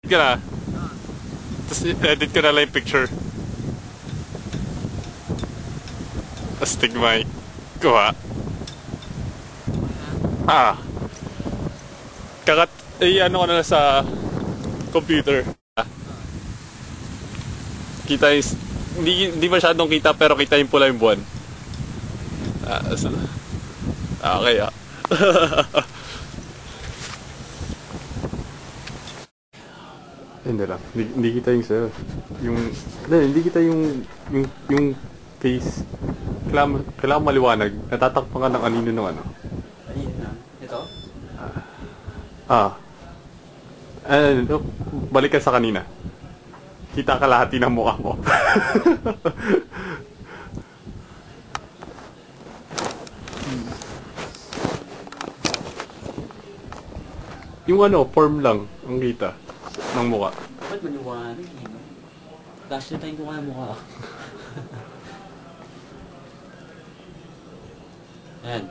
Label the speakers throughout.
Speaker 1: ka na. Tapos edit ko na lang yung picture. Astig mic. Kuha. Ano ko na sa computer. Kita yung, hindi masyadong kita pero kita yung pula yung buwan. Okay Hindi lang. Hindi kita yung sa'yo. Hindi kita yung case. Kailangan maliwanag. Natatakpan ka ng anino ng ano.
Speaker 2: Ayun na. Ito?
Speaker 1: Balik ka sa kanina. Kita ka lahati ng mukha mo. Yung form lang ang kita ng mukha.
Speaker 2: Ba't maliwanag eh? Dash na tayong kuha ng mukha. Ayan.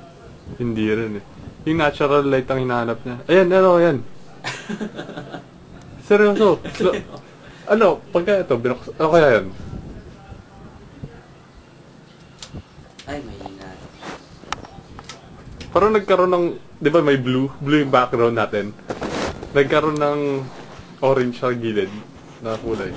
Speaker 1: Hindi rin eh. Yung natural light ang hinahanap niya. Ayan, ayan. Seryoso. Pagka ito, ano kaya yan?
Speaker 2: Ay, mahina.
Speaker 1: Parang nagkaroon ng, di ba may blue yung background natin. Nagkaroon ng orange sa gilid na kulay.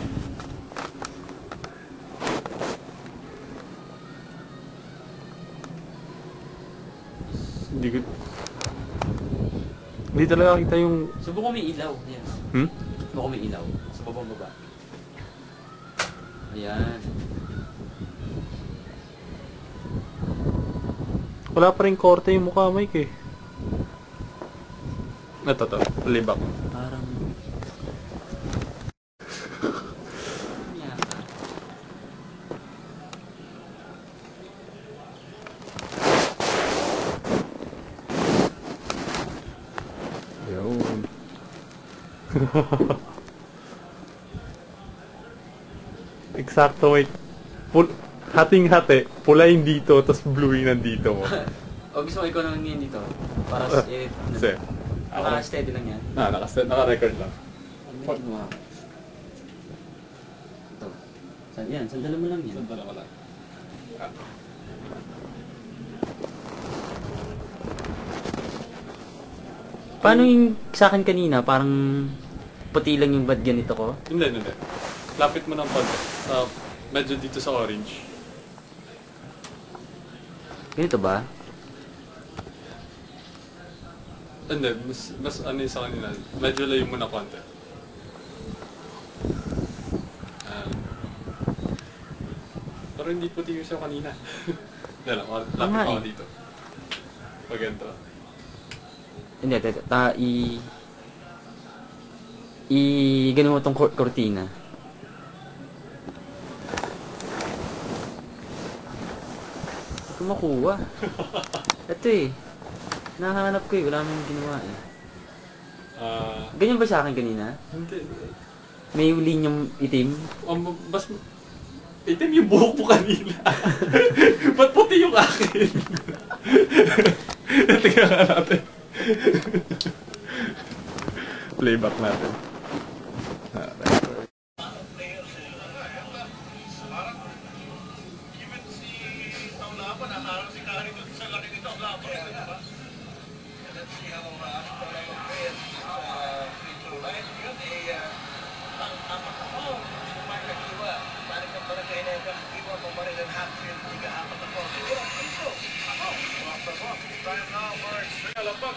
Speaker 1: Hindi talaga kita yung...
Speaker 2: Subukan ko may ilaw. Yes. Subukan ko may ilaw. Sa baba. Ayan.
Speaker 1: Wala pa rin korte yung mukha, Mike eh. Ito, libak.
Speaker 2: Parang...
Speaker 1: Yun. Eksakto, Mike. Hating-hati. Pula yung dito, tapos blue yung nandito mo.
Speaker 2: O gusto mo ikaw naman ngayon dito? Para sa edit.
Speaker 1: Kasi...
Speaker 2: Naka-steady lang yan?
Speaker 1: Naka-record lang.
Speaker 2: Ano ginawa ko? Ito. Sandala mo lang yan.
Speaker 1: Sandala ko lang.
Speaker 2: Paano yung sa akin kanina? Parang puti lang yung bad ganito ko?
Speaker 1: Hindi. Lapit mo ng konti. Medyo dito sa orange.
Speaker 2: Ganito ba?
Speaker 1: Hindi, mas ano yung sa kanila. Medyo layo mo na konti. Pero hindi puti yung sa kanina. Hindi lang, lapit ako dito. Pag ganito.
Speaker 2: Hindi, ganun mo itong kortina. Hindi ko makuha. Ito eh. Nahanap ko eh. Wala mong ginawa eh. Ganyan ba sa akin kanina?
Speaker 1: Hindi.
Speaker 2: May linyang itim?
Speaker 1: Mas itim yung buhok mo kanina. Ba't puti yung akin? Tingnan nga natin. Playback natin.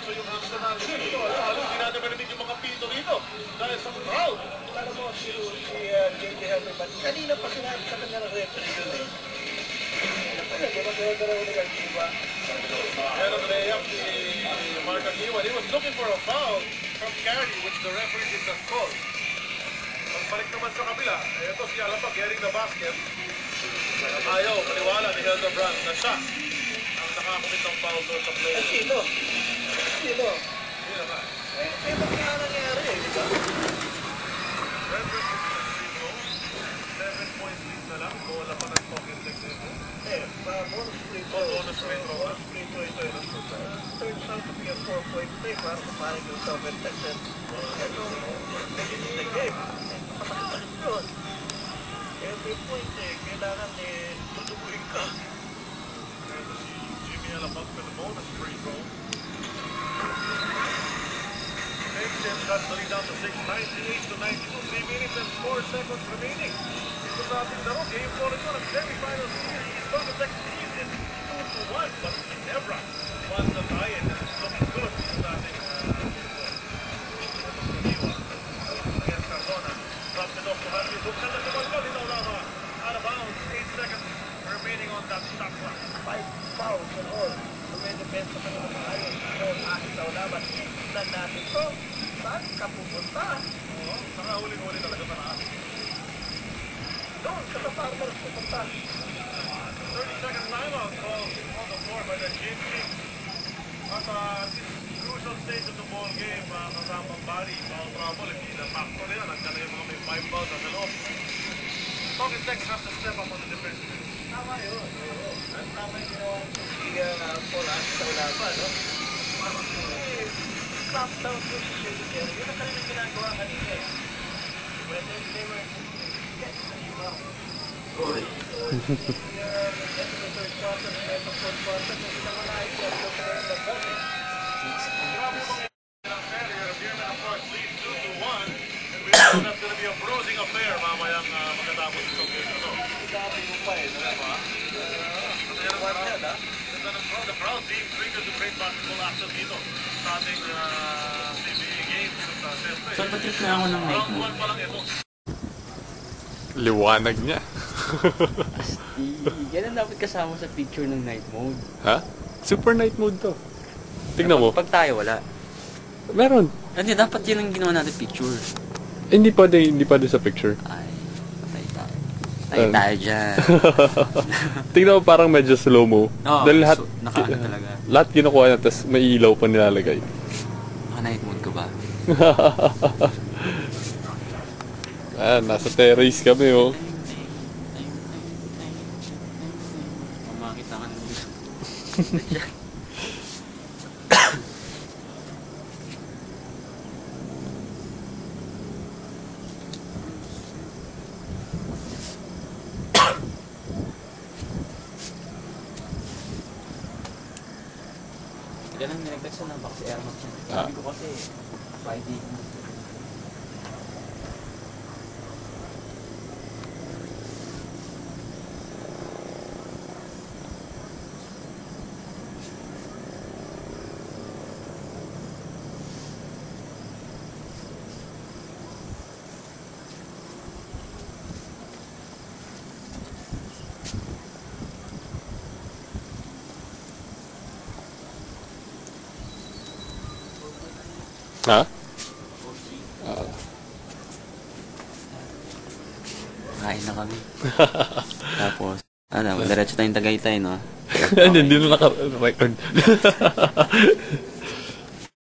Speaker 3: So yung hamster natin dito, halos hindi natin marinig yung mga pito rito dahil sa crowd. Alam mo, si J.J. Helmerman, kanina pa sinabi sa kanya ng referee yun eh. Ano pa yan, gano'n ni Garciba. Yan ang layup si Mark Aguiwa. He was looking for a foul from Gary, which the referee did not call. Pagbalik naman sa kabila, ito si Alaba getting the basket. Ayaw, maniwala ni Hildebrand na siya ang nakakumit ng foul doon sa player. Sino? Sino ba? Eh, ba't nga nangyari eh, di ba? 11 points lead na lang, wala pa ng pocket legs ito. Bonus free throw. Bonus free throw ito yung turns out to be a 4-point play para kumarin yung 7 Texas. Ito, naging the game. yung point eh. Kailangan tutubuhin ka. Ito si Jimmy Alabang with the bonus free throw. James got the lead down to 6, 98 to 92, 3 minutes and 4 seconds remaining. Ito sa ating laro, game 4 ito ng semi-final series. Long Tech leads it 2-1, but Ginebra wants the tie and it's looking good sa ating against Cardona. Dropped it off to Harvey. Buksan na tumalgal, itaw lamang. Out of bounds, 8 seconds remaining on that shot clock. 5 fouls and all. Dumedepensa pa naman tayo. Itaw lamang. Tignan natin to. Saan ka pupunta? Oo, nakahuli-huli talaga sa lahat. Doon, sa farmers pupunta. 30-second timeout called on the floor by the JP. At this crucial stage of the ball game, kasamang body, foul trouble, hindi na factor yan. Nandiyan na yung mga may 5 fouls sa loob. Talking Tech has to step up on the defensive end. Tama yun. Tama yung ginawa si Paul sa laban, no? Clamp down position there. Yun ang kanilang ginagawa kanina eh. When they were getting the rebound. Get to the third quarter, and the fourth quarter, hindi na wala yung nag-bote. Grabe yung mga ng failure. Bierman, of course, leads 2-1. And we know that's going to be a bruising affair mamayang magkatapos itong game na to. Grabe mo pa eh, diba? The crowd being triggered to great basketball action dito sa ating CBA games.
Speaker 2: Saan ba trip na ako ng night
Speaker 3: Round
Speaker 2: mode?
Speaker 3: 1 pa lang ito.
Speaker 1: Liwanag niya.
Speaker 2: Asti, yan ang dapat kasama sa picture ng night mode.
Speaker 1: Ha? Super night mode to. Tignan mo.
Speaker 2: Pag tayo wala.
Speaker 1: Meron.
Speaker 2: Hindi, dapat yun ang ginawa natin picture.
Speaker 1: Hindi pwede sa picture.
Speaker 2: Ay, patay tayo. Patay tayo dyan.
Speaker 1: Tignan mo parang medyo slow-mo.
Speaker 2: Oo,
Speaker 1: Dahil lahat,
Speaker 2: so, nakaano talaga.
Speaker 1: lahat kinukuha na, tapos may ilaw pa nilalagay.
Speaker 2: Naka-night mode ka ba?
Speaker 1: Nasa terrace kami, oh.
Speaker 2: Mamakita ka na dito. Kaya lang nilagdag sa nabak si Airmax yan. Sabi ko kasi, Friday.
Speaker 1: Ha?
Speaker 2: Kain na kami. Tapos, diretso tayong Tagaytay, no?
Speaker 1: Hindi na naka-record.